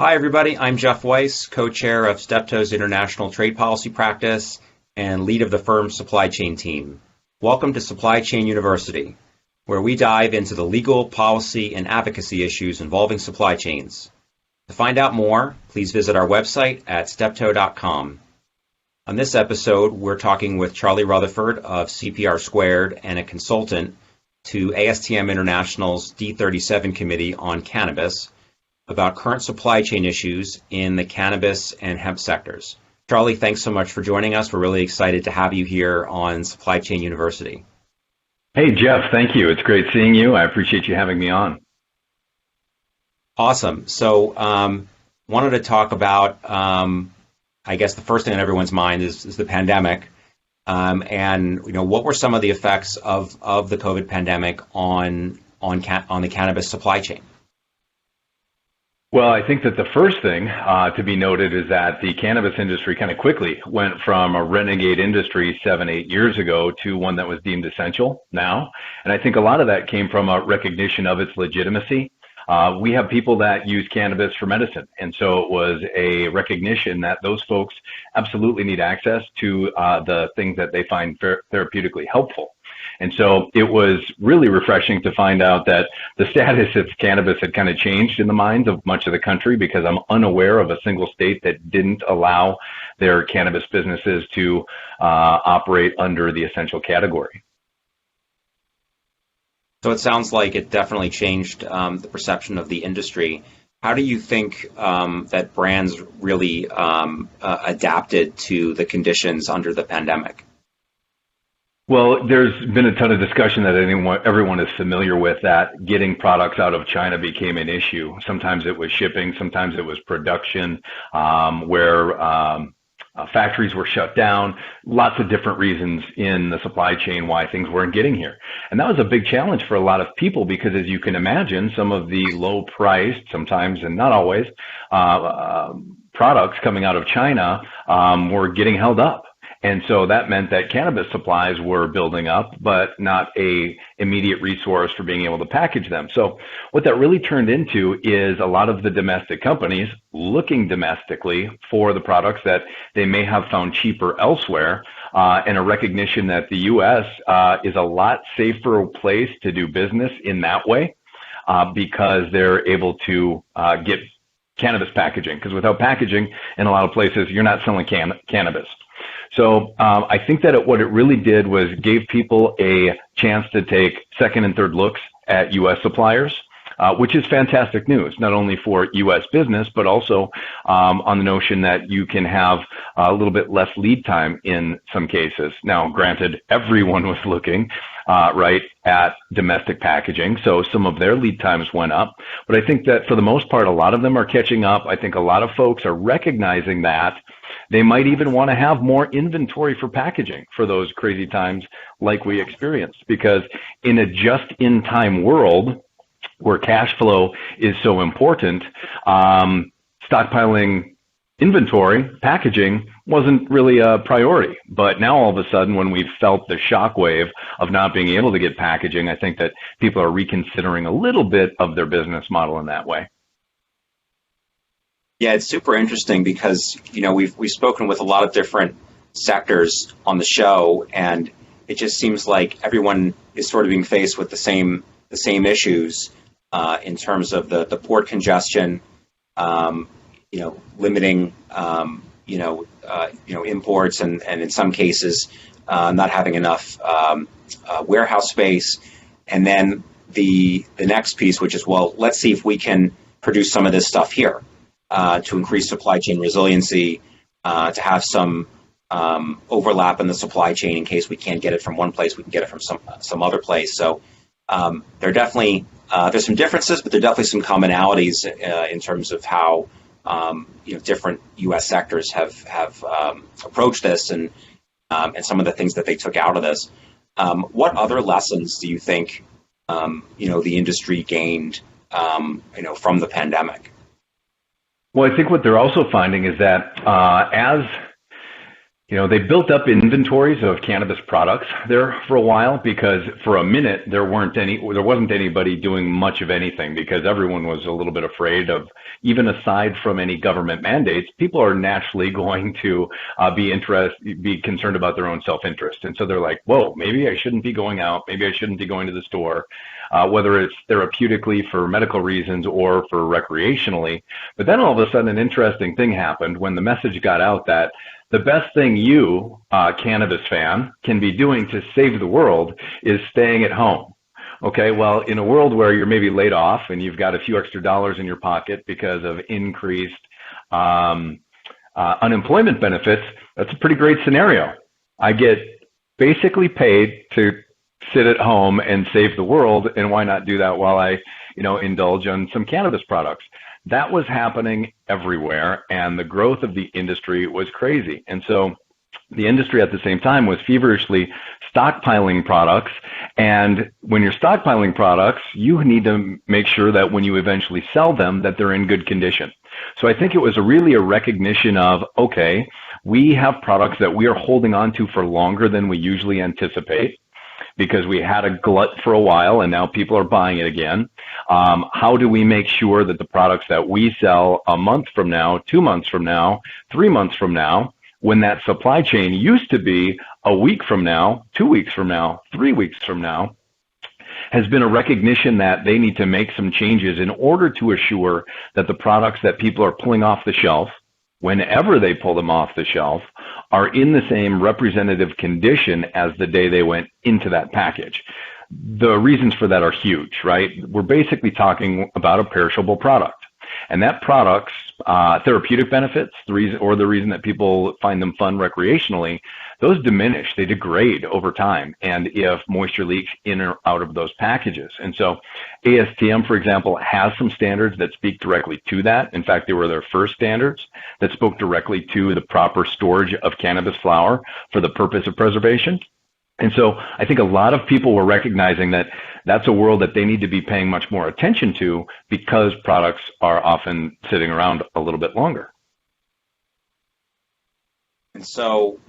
Hi, everybody. I'm Jeff Weiss, co-chair of Steptoe's International Trade Policy Practice and lead of the firm's supply chain team. Welcome to Supply Chain University, where we dive into the legal, policy, and advocacy issues involving supply chains. To find out more, please visit our website at steptoe.com. On this episode, we're talking with Charlie Rutherford of CPR Squared and a consultant to ASTM International's D37 Committee on Cannabis about current supply chain issues in the cannabis and hemp sectors. Charlie, thanks so much for joining us. We're really excited to have you here on Supply Chain University. Hey, Jeff, thank you. It's great seeing you. I appreciate you having me on. Awesome. So wanted to talk about, I guess the first thing on everyone's mind is the pandemic. And what were some of the effects of the COVID pandemic on the cannabis supply chain? Well, I think that the first thing to be noted is that the cannabis industry kind of quickly went from a renegade industry 7-8 years ago to one that was deemed essential now. And I think a lot of that came from a recognition of its legitimacy. We have people that use cannabis for medicine. And so it was a recognition that those folks absolutely need access to the things that they find therapeutically helpful. And so it was really refreshing to find out that the status of cannabis had kind of changed in the minds of much of the country, because I'm unaware of a single state that didn't allow their cannabis businesses to operate under the essential category. So it sounds like it definitely changed the perception of the industry. How do you think that brands really adapted to the conditions under the pandemic? Well, there's been a ton of discussion that everyone is familiar with, that getting products out of China became an issue. Sometimes it was shipping, sometimes it was production, where factories were shut down, lots of different reasons in the supply chain why things weren't getting here. And that was a big challenge for a lot of people, because as you can imagine, some of the low priced, sometimes and not always, products coming out of China were getting held up. And so that meant that cannabis supplies were building up, but not a immediate resource for being able to package them. So what that really turned into is a lot of the domestic companies looking domestically for the products that they may have found cheaper elsewhere, and a recognition that the U.S. Is a lot safer place to do business in that way, because they're able to get cannabis packaging. Because without packaging, in a lot of places, you're not selling cannabis. So I think that what it really did was gave people a chance to take second and third looks at U.S. suppliers, which is fantastic news, not only for U.S. business, but also on the notion that you can have a little bit less lead time in some cases. Now, granted, everyone was looking right at domestic packaging, so some of their lead times went up. But I think that for the most part, a lot of them are catching up. I think a lot of folks are recognizing that they might even want to have more inventory for packaging for those crazy times like we experienced, because in a just-in-time world where cash flow is so important, stockpiling inventory, packaging wasn't really a priority. But now all of a sudden, when we've felt the shockwave of not being able to get packaging, I think that people are reconsidering a little bit of their business model in that way. Yeah, it's super interesting because, we've spoken with a lot of different sectors on the show, and it just seems like everyone is sort of being faced with the same issues in terms of the port congestion, limiting, imports, and in some cases not having enough warehouse space, and then the next piece, which is, well, let's see if we can produce some of this stuff here. To increase supply chain resiliency, to have some overlap in the supply chain in case we can't get it from one place, we can get it from some other place. So there are definitely there's some differences, but there are definitely some commonalities in terms of how different U.S. sectors have approached this, and some of the things that they took out of this. What other lessons do you think the industry gained from the pandemic? Well, I think what they're also finding is that as They built up inventories of cannabis products there for a while because for a minute there wasn't anybody doing much of anything because everyone was a little bit afraid of, even aside from any government mandates, people are naturally going to be concerned about their own self-interest. And so they're like, whoa, maybe I shouldn't be going out. Maybe I shouldn't be going to the store, whether it's therapeutically for medical reasons or for recreationally. But then all of a sudden an interesting thing happened when the message got out that the best thing you, cannabis fan, can be doing to save the world is staying at home. Okay, well, in a world where you're maybe laid off and you've got a few extra dollars in your pocket because of increased unemployment benefits, that's a pretty great scenario. I get basically paid to sit at home and save the world, and why not do that while I, indulge on some cannabis products? That was happening everywhere, and the growth of the industry was crazy. And so the industry at the same time was feverishly stockpiling products. And when you're stockpiling products, you need to make sure that when you eventually sell them, that they're in good condition. So I think it was really a recognition of, okay, we have products that we are holding on to for longer than we usually anticipate, because we had a glut for a while and now people are buying it again. How do we make sure that the products that we sell a month from now, 2 months from now, 3 months from now, when that supply chain used to be a week from now, 2 weeks from now, 3 weeks from now, has been a recognition that they need to make some changes in order to assure that the products that people are pulling off the shelf, whenever they pull them off the shelf, are in the same representative condition as the day they went into that package. The reasons for that are huge, right? We're basically talking about a perishable product. And that product's therapeutic benefits, the reason that people find them fun recreationally, those diminish, they degrade over time, and if moisture leaks in or out of those packages. And so ASTM, for example, has some standards that speak directly to that. In fact, they were their first standards that spoke directly to the proper storage of cannabis flower for the purpose of preservation. And so I think a lot of people were recognizing that that's a world that they need to be paying much more attention to, because products are often sitting around a little bit longer. And so,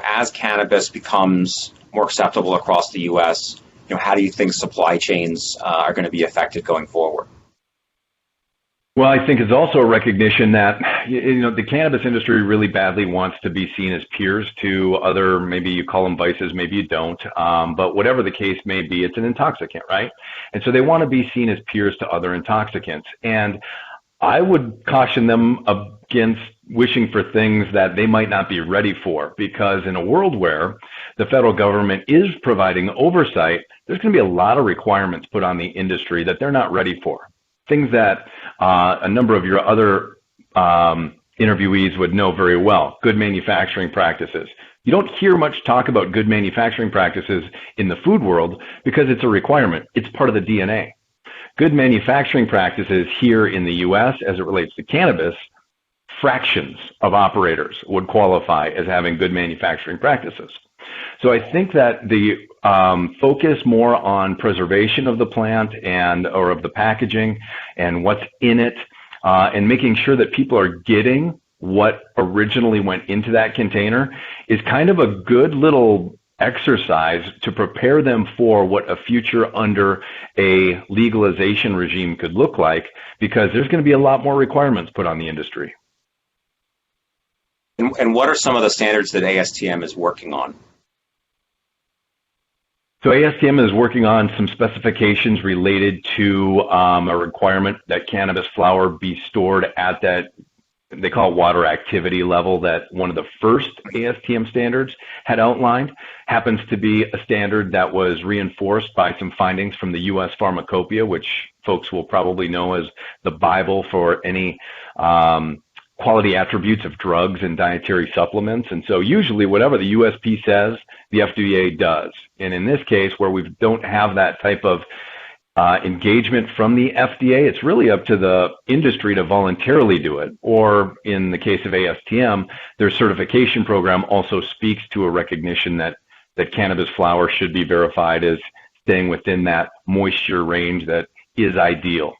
as cannabis becomes more acceptable across the U.S., how do you think supply chains are going to be affected going forward? Well, I think it's also a recognition that, the cannabis industry really badly wants to be seen as peers to other, maybe you call them vices, maybe you don't, but whatever the case may be, it's an intoxicant, right? And so they want to be seen as peers to other intoxicants. And I would caution them against wishing for things that they might not be ready for, because in a world where the federal government is providing oversight, there's going to be a lot of requirements put on the industry that they're not ready for. Things that a number of your other interviewees would know very well. Good manufacturing practices. You don't hear much talk about good manufacturing practices in the food world because it's a requirement. It's part of the DNA. Good manufacturing practices here in the U.S. as it relates to cannabis, fractions of operators would qualify as having good manufacturing practices. So I think that the focus more on preservation of the plant or of the packaging and what's in it, and making sure that people are getting what originally went into that container is kind of a good little exercise to prepare them for what a future under a legalization regime could look like, because there's going to be a lot more requirements put on the industry. And what are some of the standards that ASTM is working on? So ASTM is working on some specifications related to a requirement that cannabis flower be stored at that, they call it water activity level, that one of the first ASTM standards had outlined. Happens to be a standard that was reinforced by some findings from the U.S. Pharmacopoeia, which folks will probably know as the Bible for any quality attributes of drugs and dietary supplements. And so usually whatever the USP says, the FDA does. And in this case, where we don't have that type of engagement from the FDA, it's really up to the industry to voluntarily do it. Or in the case of ASTM, their certification program also speaks to a recognition that cannabis flower should be verified as staying within that moisture range that is ideal.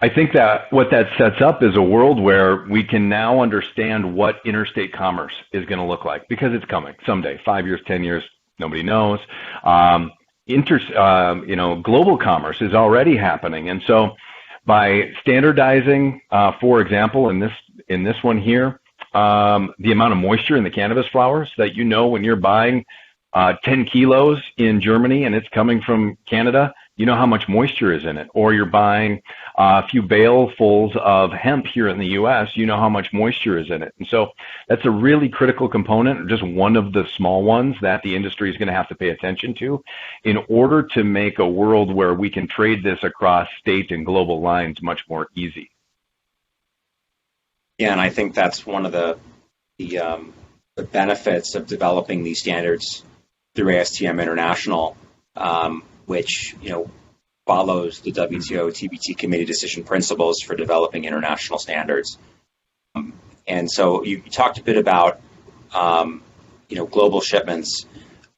I think that what that sets up is a world where we can now understand what interstate commerce is going to look like, because it's coming someday, 5 years, 10 years, nobody knows. Global commerce is already happening. And so by standardizing, for example, in this one here, the amount of moisture in the cannabis flowers, that when you're buying 10 kilos in Germany and it's coming from Canada, you know how much moisture is in it. Or you're buying a few balefuls of hemp here in the U.S., you know how much moisture is in it. And so that's a really critical component, just one of the small ones that the industry is going to have to pay attention to in order to make a world where we can trade this across state and global lines much more easy. Yeah, and I think that's one of the benefits of developing these standards through ASTM International, which follows the WTO TBT committee decision principles for developing international standards. And so you talked a bit about global shipments,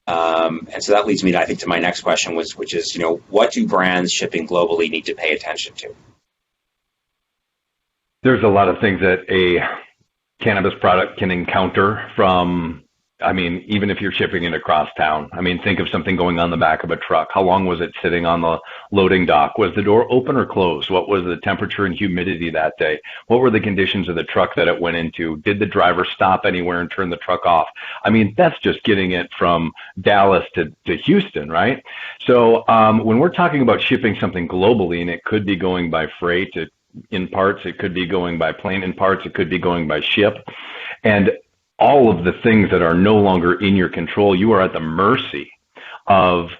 and so that leads me, I think, to my next question, which is what do brands shipping globally need to pay attention to? There's a lot of things that a cannabis product can encounter from, even if you're shipping it across town. Think of something going on the back of a truck. How long was it sitting on the loading dock? Was the door open or closed? What was the temperature and humidity that day? What were the conditions of the truck that it went into? Did the driver stop anywhere and turn the truck off? That's just getting it from Dallas to Houston, right? So when we're talking about shipping something globally, and it could be going by freight in parts, it could be going by plane in parts, it could be going by ship, and all of the things that are no longer in your control, you are at the mercy of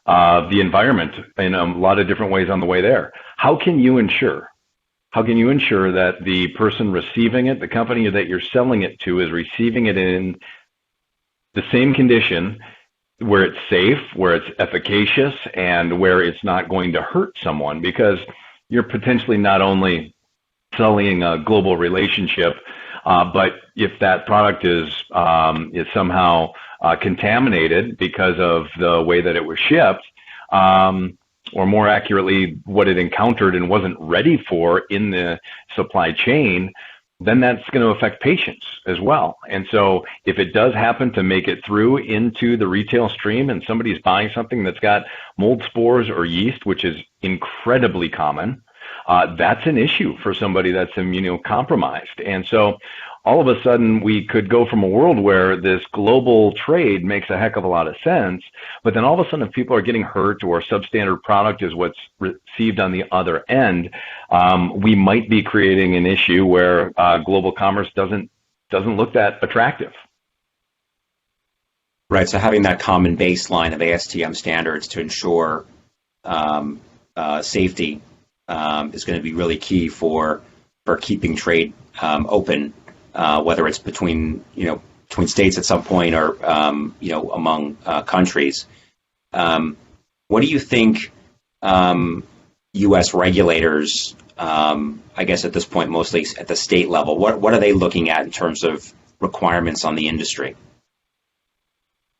the environment in a lot of different ways on the way there. How can you ensure that the person receiving it, the company that you're selling it to, is receiving it in the same condition where it's safe, where it's efficacious, and where it's not going to hurt someone? Because you're potentially not only selling a global relationship, but if that product is somehow contaminated because of the way that it was shipped, or more accurately, what it encountered and wasn't ready for in the supply chain, then that's going to affect patients as well. And so if it does happen to make it through into the retail stream and somebody's buying something that's got mold spores or yeast, which is incredibly common, that's an issue for somebody that's immunocompromised. And so all of a sudden we could go from a world where this global trade makes a heck of a lot of sense, but then all of a sudden if people are getting hurt or substandard product is what's received on the other end, we might be creating an issue where global commerce doesn't look that attractive. Right, so having that common baseline of ASTM standards to ensure safety is going to be really key for keeping trade open, whether it's between states at some point or among countries. What do you think U.S. regulators, I guess at this point mostly at the state level, what are they looking at in terms of requirements on the industry?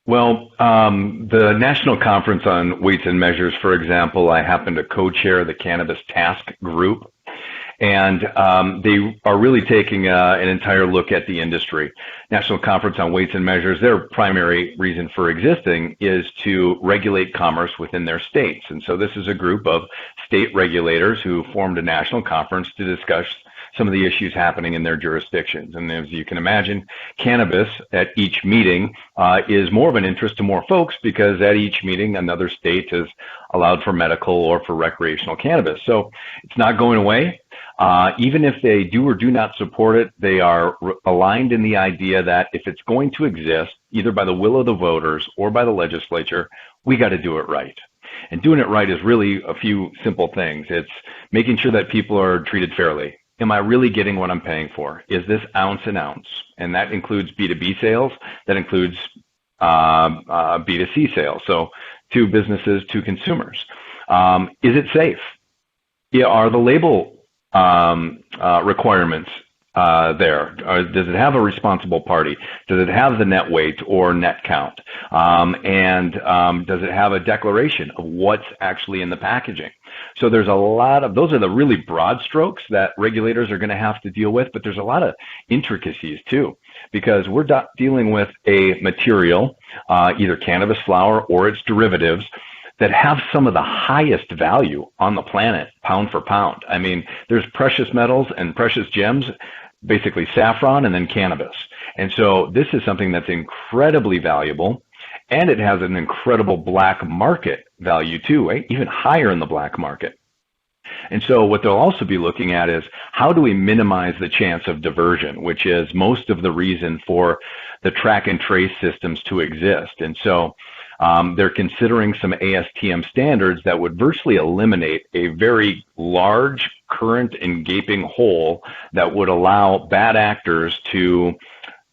Well, the National Conference on Weights and Measures, for example, I happen to co-chair the Cannabis Task Group, and they are really taking an entire look at the industry. National Conference on Weights and Measures, their primary reason for existing is to regulate commerce within their states. And so this is a group of state regulators who formed a national conference to discuss some of the issues happening in their jurisdictions. And as you can imagine, cannabis at each meeting is more of an interest to more folks because at each meeting, another state has allowed for medical or for recreational cannabis. So it's not going away. Even if they do or do not support it, they are aligned in the idea that if it's going to exist, either by the will of the voters or by the legislature, we got to do it right. And doing it right is really a few simple things. It's making sure that people are treated fairly. Am I really getting what I'm paying for? Is this ounce and ounce? And that includes B2B sales. That includes B2C sales. So to businesses, to consumers. Is it safe? Are the label requirements there? Does it have a responsible party? Does it have the net weight or net count? And does it have a declaration of what's actually in the packaging? So there's a lot of, those are the really broad strokes that regulators are going to have to deal with, but there's a lot of intricacies too, because we're dealing with a material, either cannabis flower or its derivatives, that have some of the highest value on the planet, pound for pound. I mean, there's precious metals and precious gems, basically saffron and then cannabis. And so this is something that's incredibly valuable, and it has an incredible black market value too, right? Even higher in the black market. And so what they'll also be looking at is how do we minimize the chance of diversion, which is most of the reason for the track and trace systems to exist. And so they're considering some ASTM standards that would virtually eliminate a very large current and gaping hole that would allow bad actors to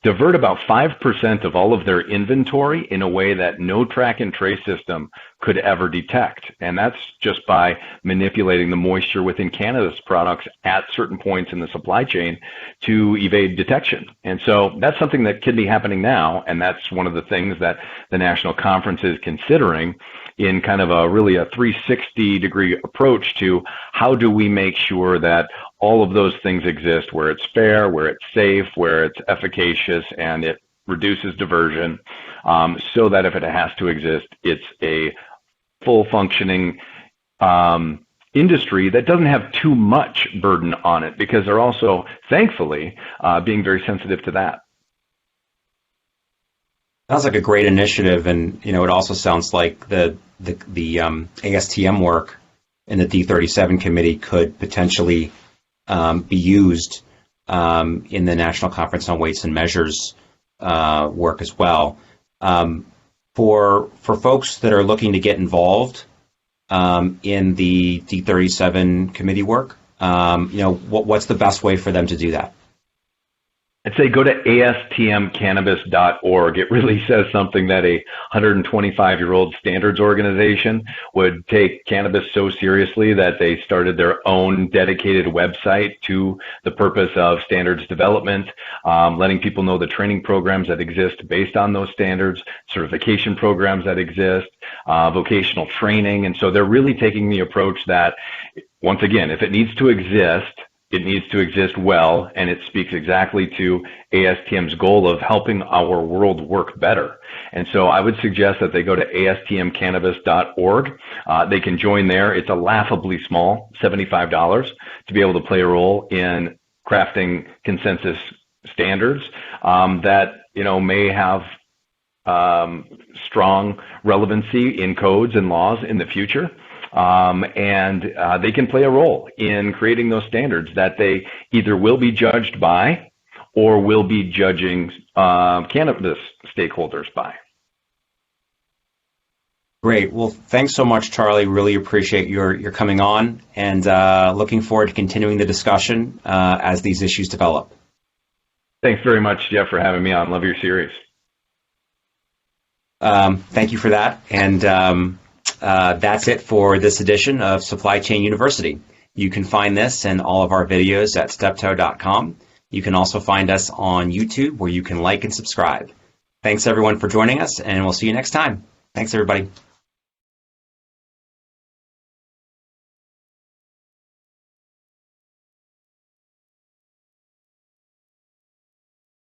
divert about 5% of all of their inventory in a way that no track and trace system could ever detect. And that's just by manipulating the moisture within cannabis products at certain points in the supply chain to evade detection. And so that's something that could be happening now. And that's one of the things that the national conference is considering in kind of a really a 360-degree approach to how do we make sure that all of those things exist, where it's fair, where it's safe, where it's efficacious, and it reduces diversion, so that if it has to exist, it's a full functioning industry that doesn't have too much burden on it, because they're also, thankfully, being very sensitive to that. Sounds like a great initiative, and it also sounds like the ASTM work in the D37 committee could potentially be used in the National Conference on Weights and Measures work as well. For folks that are looking to get involved in the D37 committee work, what's the best way for them to do that? I'd say go to astmcannabis.org. It really says something that a 125-year-old standards organization would take cannabis so seriously that they started their own dedicated website to the purpose of standards development, letting people know the training programs that exist based on those standards, certification programs that exist, vocational training. And so they're really taking the approach that, once again, if it needs to exist, it needs to exist well, and it speaks exactly to ASTM's goal of helping our world work better. And so I would suggest that they go to astmcannabis.org. They can join there. It's a laughably small, $75, to be able to play a role in crafting consensus standards that may have strong relevancy in codes and laws in the future. And they can play a role in creating those standards that they either will be judged by or will be judging cannabis stakeholders by. Great. Well, thanks so much, Charlie. Really appreciate your coming on, and looking forward to continuing the discussion as these issues develop. Thanks very much, Jeff, for having me on. Love your series. Thank you for that. And that's it for this edition of Supply Chain University. You can find this and all of our videos at steptoe.com. You can also find us on YouTube, where you can like and subscribe. Thanks, everyone, for joining us, and we'll see you next time. Thanks, everybody.